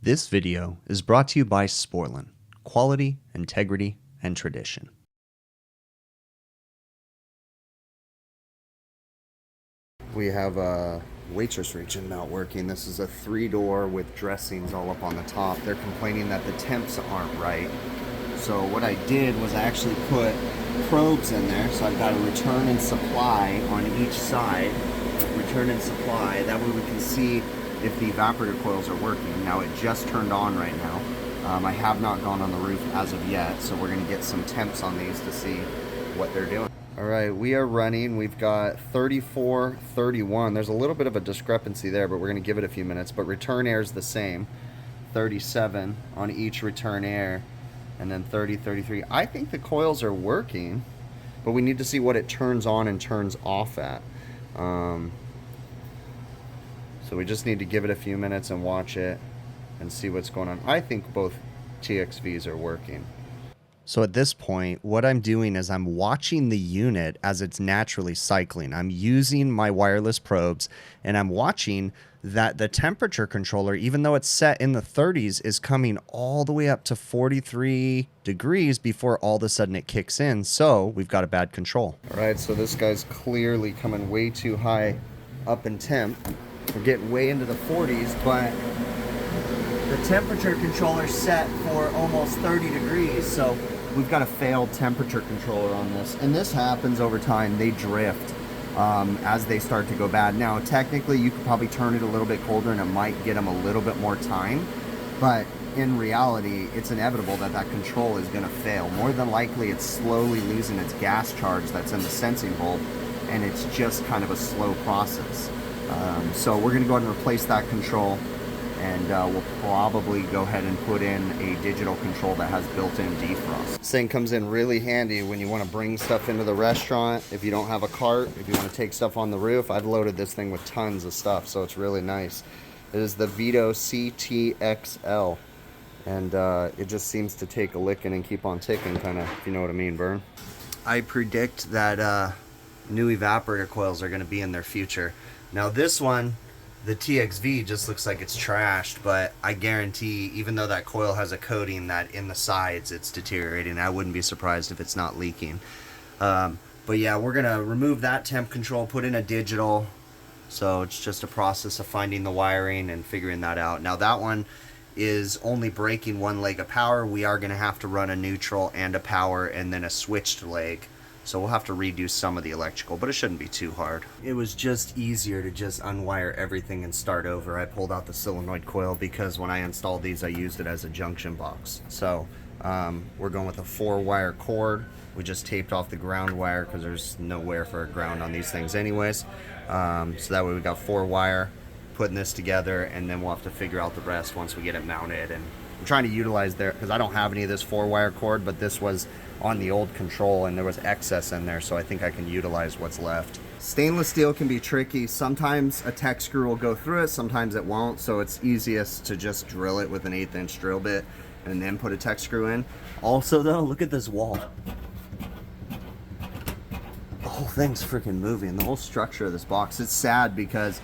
This video is brought to you by Sporlan, quality, integrity, and tradition. We have a waitress region not working. This is a 3-door with dressings all up on the top. They're complaining that the temps aren't right. So what I did was I actually put probes in there. So I've got a return and supply on each side. Return and supply. That way we can see if the evaporator coils are working. Now it just turned on right now. I have not gone on the roof as of yet, so we're going to get some temps on these to see what they're doing. All right, we are running. We've got 34, 31. There's a little bit of a discrepancy there, but we're going to give it a few minutes. But return air is the same, 37 on each return air, and then 30, 33. I think the coils are working, but we need to see what it turns on and turns off at. So we just need to give it a few minutes and watch it and see what's going on. I think both TXVs are working. So at this point, what I'm doing is I'm watching the unit as it's naturally cycling. I'm using my wireless probes and I'm watching that the temperature controller, even though it's set in the 30s, is coming all the way up to 43 degrees before all of a sudden it kicks in. So we've got a bad control. All right, so this guy's clearly coming way too high up in temp. We're getting way into the 40s, but the temperature controller set for almost 30 degrees, so we've got a failed temperature controller on this. And this happens over time. They drift as they start to go bad. Now, technically, you could probably turn it a little bit colder and it might get them a little bit more time, but in reality, it's inevitable that that control is going to fail. More than likely, it's slowly losing its gas charge that's in the sensing bulb, and it's just kind of a slow process. So we're going to go ahead and replace that control, and we'll probably go ahead and put in a digital control that has built-in defrost. This thing comes in really handy when you want to bring stuff into the restaurant. If you don't have a cart, if you want to take stuff on the roof, I've loaded this thing with tons of stuff, so it's really nice. It is the Vito CTXL, and it just seems to take a licking and keep on ticking, kind of, if you know what I mean, Vern. I predict that new evaporator coils are going to be in their future. Now this one, the TXV, just looks like it's trashed, but I guarantee, even though that coil has a coating, that in the sides it's deteriorating. I wouldn't be surprised if it's not leaking. But yeah, we're going to remove that temp control, put in a digital. So it's just a process of finding the wiring and figuring that out. Now that one is only breaking one leg of power. We are going to have to run a neutral and a power and then a switched leg. So we'll have to redo some of the electrical, but it shouldn't be too hard. It was just easier to just unwire everything and start over. I pulled out the solenoid coil because when I installed these, I used it as a junction box. So we're going with a 4-wire cord. We just taped off the ground wire because there's nowhere for a ground on these things anyways. So that way we got 4-wire, putting this together, and then we'll have to figure out the rest once we get it mounted. And I'm trying to utilize there because I don't have any of this 4-wire cord, but this was on the old control and there was excess in there, so I think I can utilize what's left. Stainless steel can be tricky. Sometimes a tech screw will go through it, sometimes it won't, so it's easiest to just drill it with an 1/8" drill bit and then put a tech screw in. Also though, look at this wall. The whole thing's freaking moving, the whole structure of this box. It's sad because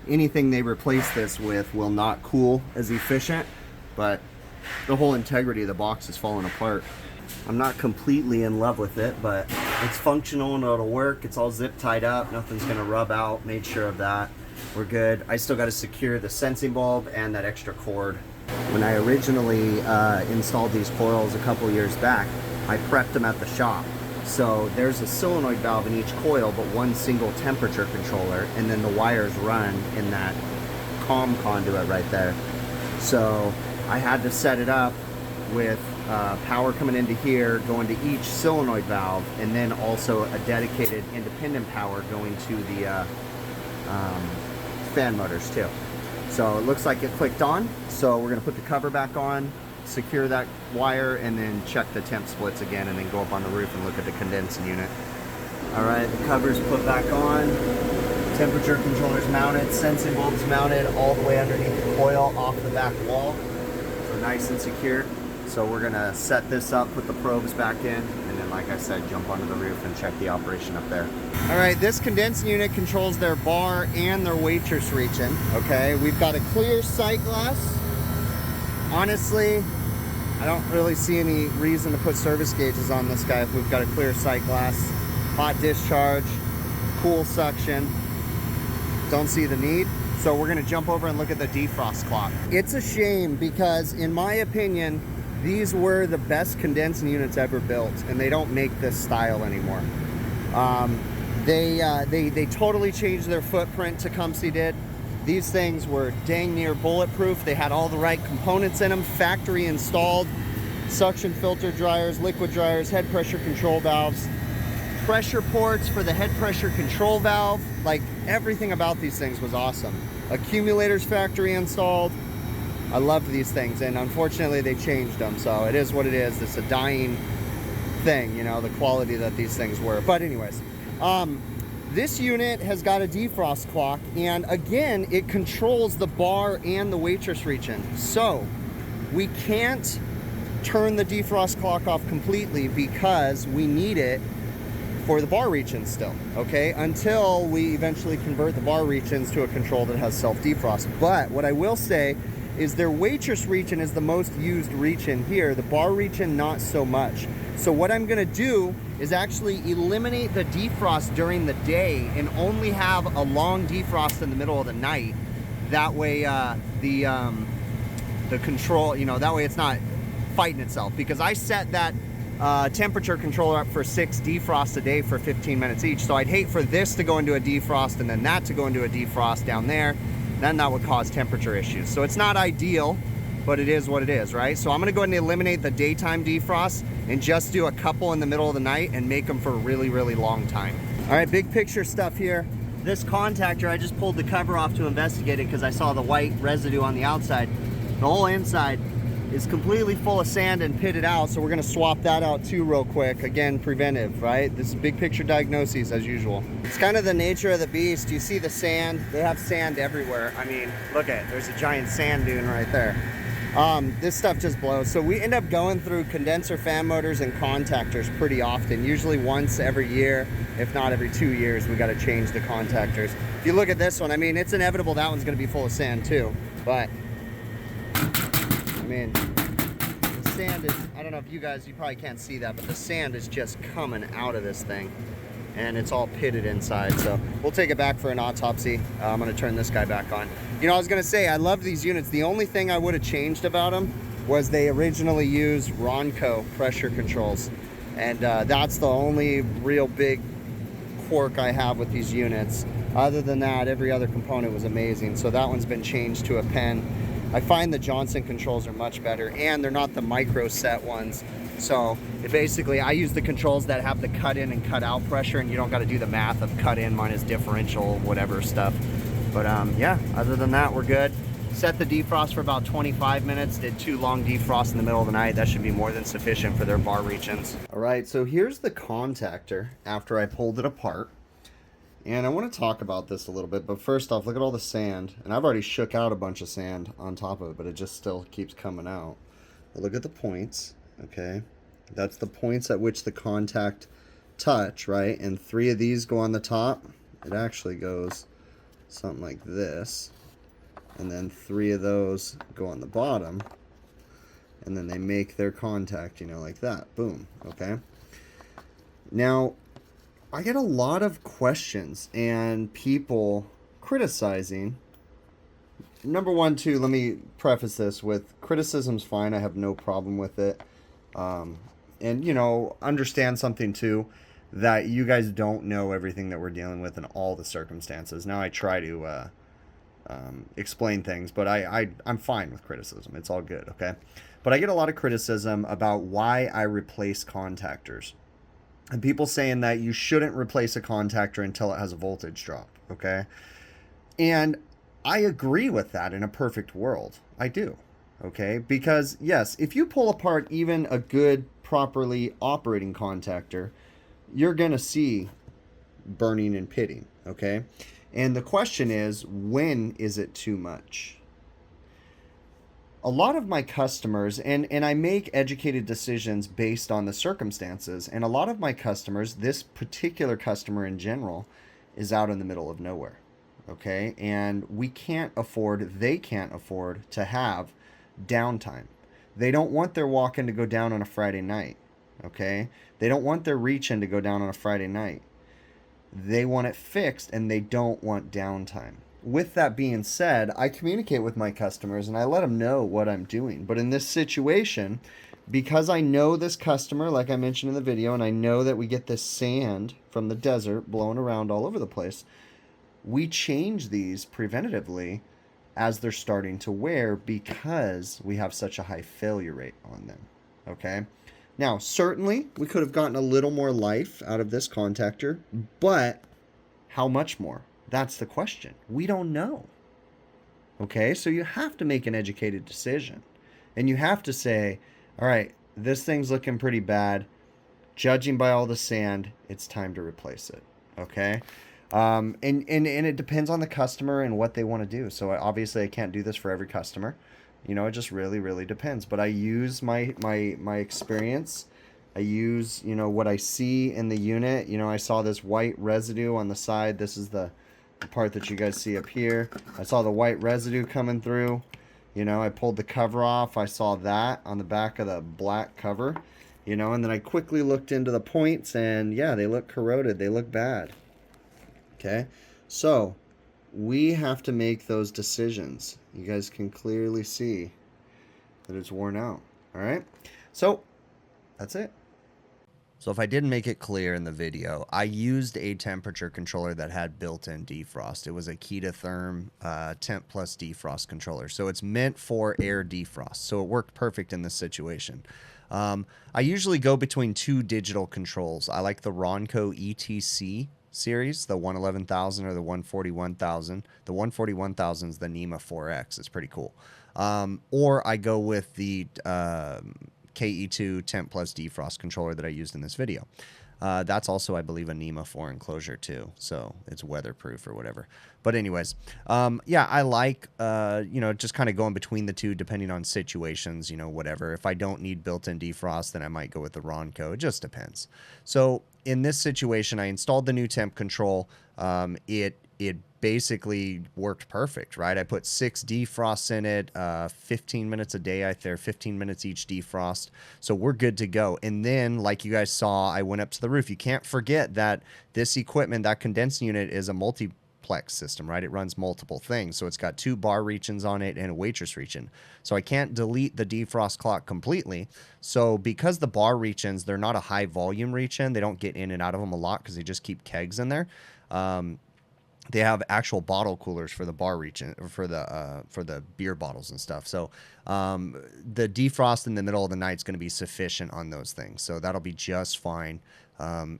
anything they replace this with will not cool as efficient, but the whole integrity of the box is falling apart. I'm not completely in love with it, but it's functional and it'll work. It's all zip tied up. Nothing's going to rub out. Made sure of that. We're good. I still got to secure the sensing bulb and that extra cord. When I originally installed these coils a couple years back, I prepped them at the shop. So there's a solenoid valve in each coil, but one single temperature controller, and then the wires run in that COM conduit right there. So I had to set it up with power coming into here, going to each solenoid valve, and then also a dedicated independent power going to the fan motors too. So it looks like it clicked on, so we're going to put the cover back on, secure that wire, and then check the temp splits again, and then go up on the roof and look at the condensing unit. Alright, the cover's put back on, temperature controller's mounted, sensing bulb's mounted all the way underneath the coil off the back wall, so nice and secure. So we're gonna set this up, put the probes back in, and then like I said, jump onto the roof and check the operation up there. All right, this condensing unit controls their bar and their waitress region, okay? We've got a clear sight glass honestly, I don't really see any reason to put service gauges on this guy if we've got a clear sight glass, hot discharge, cool suction. Don't see the need. So we're gonna jump over and look at the defrost clock. It's a shame because in my opinion, these were the best condensing units ever built, and they don't make this style anymore. They totally changed their footprint, Tecumseh did. These things were dang near bulletproof. They had all the right components in them, factory installed, suction filter dryers, liquid dryers, head pressure control valves, pressure ports for the head pressure control valve. Like, everything about these things was awesome. Accumulators factory installed. I loved these things, and unfortunately they changed them, so it is what it is. It's a dying thing, you know, the quality that these things were. But anyways, this unit has got a defrost clock, and again, it controls the bar and the waitress reach-in. So we can't turn the defrost clock off completely because we need it for the bar reach-in still, okay? Until we eventually convert the bar reach-ins to a control that has self-defrost. But what I will say is their waitress reach-in is the most used reach-in here. The bar reach-in, not so much. So what I'm gonna do is actually eliminate the defrost during the day and only have a long defrost in the middle of the night. That way the control, you know, that way it's not fighting itself, because I set that temperature controller up for 6 defrosts a day for 15 minutes each. So I'd hate for this to go into a defrost and then that to go into a defrost down there. Then that would cause temperature issues. So it's not ideal, but it is what it is, right? So I'm gonna go ahead and eliminate the daytime defrost and just do a couple in the middle of the night and make them for a really, really long time. All right, big picture stuff here. This contactor, I just pulled the cover off to investigate it because I saw the white residue on the outside. The whole inside is completely full of sand and pitted out, so we're gonna swap that out too real quick. Again, preventive, right? This is big picture diagnoses as usual. It's kind of the nature of the beast. You see the sand, they have sand everywhere. I mean, look at it, there's a giant sand dune right there. This stuff just blows. So we end up going through condenser fan motors and contactors pretty often, usually once every year, if not every 2 years, we gotta change the contactors. If you look at this one, I mean, it's inevitable that one's gonna be full of sand too, but I mean, the sand is, I don't know if you guys, you probably can't see that, but the sand is just coming out of this thing and it's all pitted inside. So we'll take it back for an autopsy. I'm gonna turn this guy back on. You know, I was gonna say, I love these units. The only thing I would have changed about them was they originally used Ronco pressure controls. And that's the only real big quirk I have with these units. Other than that, every other component was amazing. So that one's been changed to a pen. I find the Johnson controls are much better, and they're not the micro set ones. So basically, I use the controls that have the cut in and cut out pressure, and you don't got to do the math of cut in minus differential, whatever stuff. But yeah, other than that, we're good. Set the defrost for about 25 minutes, did 2 long defrosts in the middle of the night. That should be more than sufficient for their bar reach-ins. All right, so here's the contactor after I pulled it apart. And I want to talk about this a little bit, but first off, look at all the sand. And I've already shook out a bunch of sand on top of it, but it just still keeps coming out. But look at the points, okay? That's the points at which the contact touch, right? And 3 of these go on the top. It actually goes something like this. And then 3 of those go on the bottom. And then they make their contact, you know, like that. Boom, okay? Now, I get a lot of questions and people criticizing. Number one, too, let me preface this with criticism's fine. I have no problem with it. And, you know, understand something, too, that you guys don't know everything that we're dealing with in all the circumstances. Now, I try to explain things, but I'm fine with criticism. It's all good, okay? But I get a lot of criticism about why I replace contactors. And people saying that you shouldn't replace a contactor until it has a voltage drop, okay? And I agree with that in a perfect world. I do, okay? Because, yes, if you pull apart even a good, properly operating contactor, you're going to see burning and pitting, okay? And the question is, when is it too much? A lot of my customers, and I make educated decisions based on the circumstances, and a lot of my customers, this particular customer in general, is out in the middle of nowhere, okay? And we can't afford, they can't afford to have downtime. They don't want their walk-in to go down on a Friday night, okay? They don't want their reach-in to go down on a Friday night. They want it fixed, and they don't want downtime. With that being said, I communicate with my customers, and I let them know what I'm doing. But in this situation, because I know this customer, like I mentioned in the video, and I know that we get this sand from the desert blowing around all over the place, we change these preventatively as they're starting to wear because we have such a high failure rate on them, okay? Now, certainly, we could have gotten a little more life out of this contactor, but how much more? That's the question. We don't know, okay? So you have to make an educated decision, and you have to say, all right, this thing's looking pretty bad. Judging by all the sand, it's time to replace it, okay? And it depends on the customer and what they want to do. So obviously I can't do this for every customer. You know, it just really depends. But I use my experience. I use, you know, what I see in the unit. You know, I saw this white residue on the side. This is the part that you guys see up here. I saw the white residue coming through. You know, I pulled the cover off. I saw that on the back of the black cover. You know, and then I quickly looked into the points, and yeah, they look corroded. They look bad. Okay, so we have to make those decisions. You guys can clearly see that it's worn out. All right, so that's it. So if I didn't make it clear in the video, I used a temperature controller that had built-in defrost. It was a Ketatherm temp plus defrost controller. So it's meant for air defrost. So it worked perfect in this situation. I usually go between two digital controls. I like the Ronco ETC series, the 111,000 or the 141,000. The 141,000 is the NEMA 4X. It's pretty cool. Or I go with the KE2 Temp Plus Defrost controller that I used in this video. That's also, I believe, a NEMA 4 enclosure too, so it's weatherproof or whatever. But anyways, yeah, I like, you know, just kind of going between the two depending on situations, you know, whatever. If I don't need built-in defrost, then I might go with the Ronco. It just depends. So in this situation, I installed the new temp control. It basically worked perfect, right? I put 6 defrosts in it, 15 minutes a day out there, 15 minutes each defrost. So we're good to go. And then, like you guys saw, I went up to the roof. You can't forget that this equipment, that condensing unit, is a multiplex system, right? It runs multiple things. So it's got 2 bar reach-ins on it and a waitress reach-in. So I can't delete the defrost clock completely. So because the bar reach-ins, they're not a high volume reach-in, they don't get in and out of them a lot because they just keep kegs in there. They have actual bottle coolers for the bar reach-in, for the beer bottles and stuff. So the defrost in the middle of the night is going to be sufficient on those things. So that'll be just fine.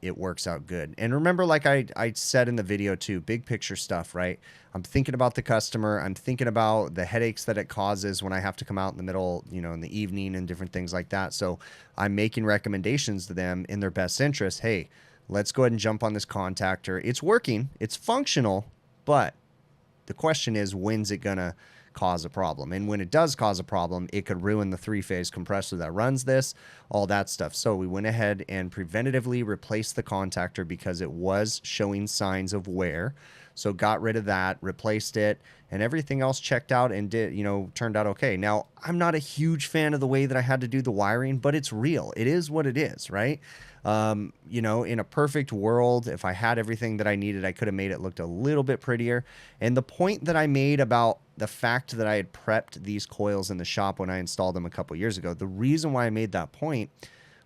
It works out good. And remember, like I said in the video too, big picture stuff, right? I'm thinking about the customer. I'm thinking about the headaches that it causes when I have to come out in the middle, you know, in the evening and different things like that. So I'm making recommendations to them in their best interest. Hey, let's go ahead and jump on this contactor. It's working. It's functional. But the question is, when's it going to cause a problem? And when it does cause a problem, it could ruin the 3-phase compressor that runs this, all that stuff. So we went ahead and preventatively replaced the contactor because it was showing signs of wear. So got rid of that, replaced it, and everything else checked out and turned out okay. Now, I'm not a huge fan of the way that I had to do the wiring, but it's real. It is what it is, right? You know, in a perfect world, if I had everything that I needed, I could have made it look a little bit prettier. And the point that I made about the fact that I had prepped these coils in the shop when I installed them a couple years ago, the reason why I made that point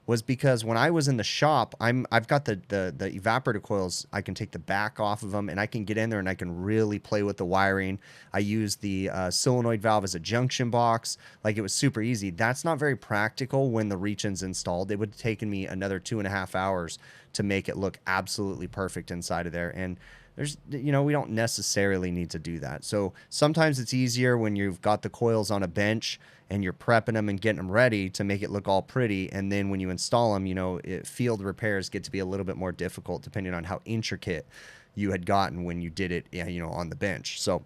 was because when I was in the shop, I've got the evaporator coils. I can take the back off of them and I can get in there and I can really play with the wiring. I use the solenoid valve as a junction box. Like, it was super easy. That's not very practical when the reach-in's installed. It would have taken me another 2.5 hours to make it look absolutely perfect inside of there. And there's, you know, we don't necessarily need to do that. So sometimes it's easier when you've got the coils on a bench and you're prepping them and getting them ready to make it look all pretty. And then when you install them, you know, field repairs get to be a little bit more difficult depending on how intricate you had gotten when you did it, you know, on the bench. So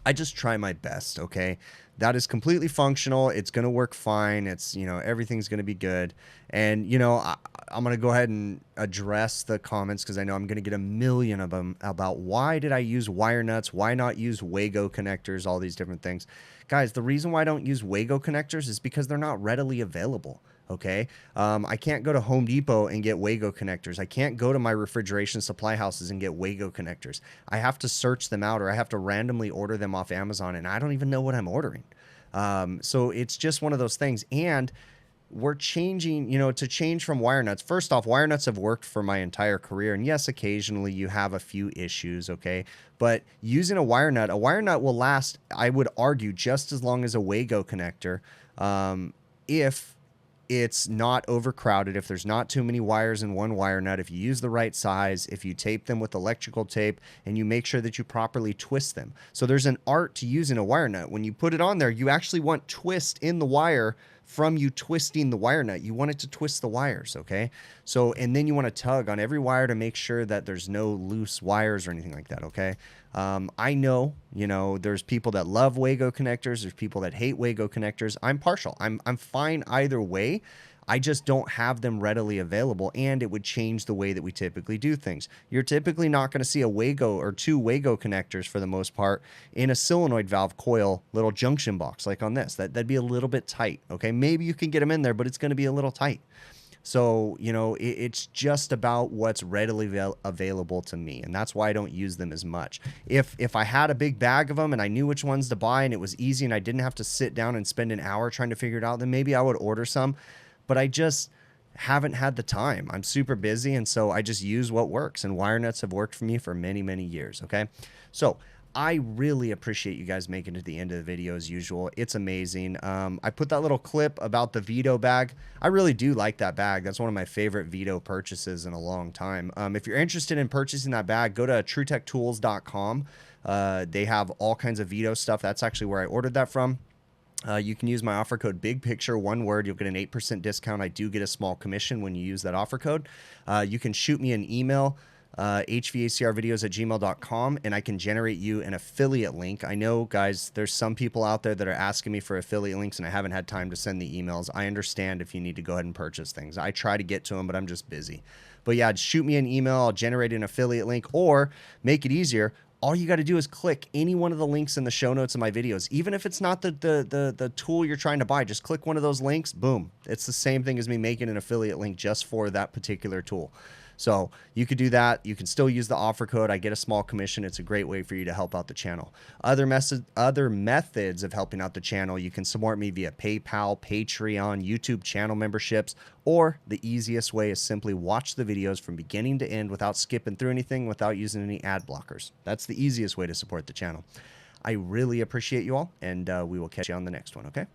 I just try my best, okay? That is completely functional. It's going to work fine. It's, you know, everything's going to be good. And, you know, I'm going to go ahead and address the comments because I know I'm going to get a million of them about why did I use wire nuts? Why not use Wago connectors? All these different things. Guys, the reason why I don't use Wago connectors is because they're not readily available. Okay. I can't go to Home Depot and get Wago connectors. I can't go to my refrigeration supply houses and get Wago connectors. I have to search them out, or I have to randomly order them off Amazon, and I don't even know what I'm ordering. So it's just one of those things. And we're changing, you know, to change from wire nuts. First off, wire nuts have worked for my entire career. And yes, occasionally you have a few issues, okay? But using a wire nut will last, I would argue, just as long as a Wago connector, if it's not overcrowded, if there's not too many wires in one wire nut, if you use the right size, if you tape them with electrical tape, and you make sure that you properly twist them. So there's an art to using a wire nut. When you put it on there, you actually want twist in the wire from you twisting the wire nut. You want it to twist the wires, okay? So, and then you want to tug on every wire to make sure that there's no loose wires or anything like that, okay? I know, you know, there's people that love Wago connectors. There's people that hate Wago connectors. I'm partial. I'm fine either way. I just don't have them readily available, and it would change the way that we typically do things. You're typically not going to see a Wago or two Wago connectors for the most part in a solenoid valve coil little junction box like on this. That'd be a little bit tight, okay? Maybe you can get them in there, but it's going to be a little tight. So, you know, it's just about what's readily available to me, and that's why I don't use them as much. If I had a big bag of them and I knew which ones to buy and it was easy and I didn't have to sit down and spend an hour trying to figure it out, then maybe I would order some. But I just haven't had the time. I'm super busy, and so I just use what works, and wire nuts have worked for me for many, many years, okay? So I really appreciate you guys making it to the end of the video as usual. It's amazing. I put that little clip about the Vito bag. I really do like that bag. That's one of my favorite Vito purchases in a long time. If you're interested in purchasing that bag, go to TruTechTools.com. They have all kinds of Vito stuff. That's actually where I ordered that from. You can use my offer code BIGPICTURE, one word. You'll get an 8% discount. I do get a small commission when you use that offer code. You can shoot me an email, hvacrvideos@gmail.com, and I can generate you an affiliate link. I know, guys, there's some people out there that are asking me for affiliate links, and I haven't had time to send the emails. I understand if you need to go ahead and purchase things. I try to get to them, but I'm just busy. But yeah, shoot me an email. I'll generate an affiliate link, or make it easier. All you got to do is click any one of the links in the show notes of my videos. Even if it's not the tool you're trying to buy, just click one of those links. Boom. It's the same thing as me making an affiliate link just for that particular tool. So you could do that. You can still use the offer code. I get a small commission. It's a great way for you to help out the channel. Other methods of helping out the channel, you can support me via PayPal, Patreon, YouTube channel memberships, or the easiest way is simply watch the videos from beginning to end without skipping through anything, without using any ad blockers. That's the easiest way to support the channel. I really appreciate you all, and we will catch you on the next one, okay?